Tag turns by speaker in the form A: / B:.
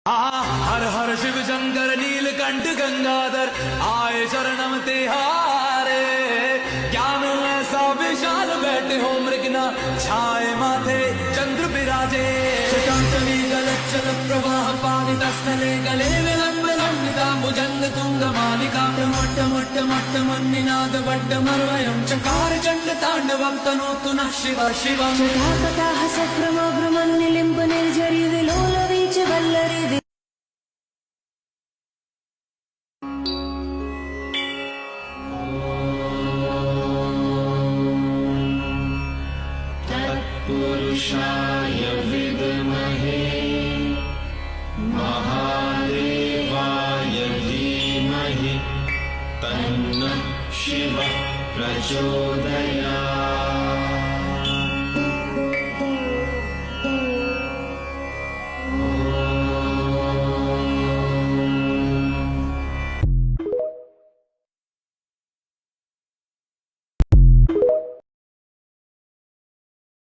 A: हर हर शिव शंकर नीलकंठ गंगाधर आए शरणम तिहारे। ज्ञान ऐसा विशाल बैठे हो मृगना छाए माथे चंद्र विराजे। शतांतरी गलच्चल प्रवाह पावित स्थले गले विलंबिता भुजंग तुंग मालिका मोट्ट मोट्ट मोट्ट मुन्निनाद वड्ड मर्वयं चकार चंड तांडवं तनोतु नः शिव शिवं।
B: कथाः सक्रमाभ्रमन्निलिम्ब निर्झरि विलोल वीच वल्लरि
C: पुरुषाय विद्महे महादेवाय धीमहि तन्नः शिवः प्रचोदयात्।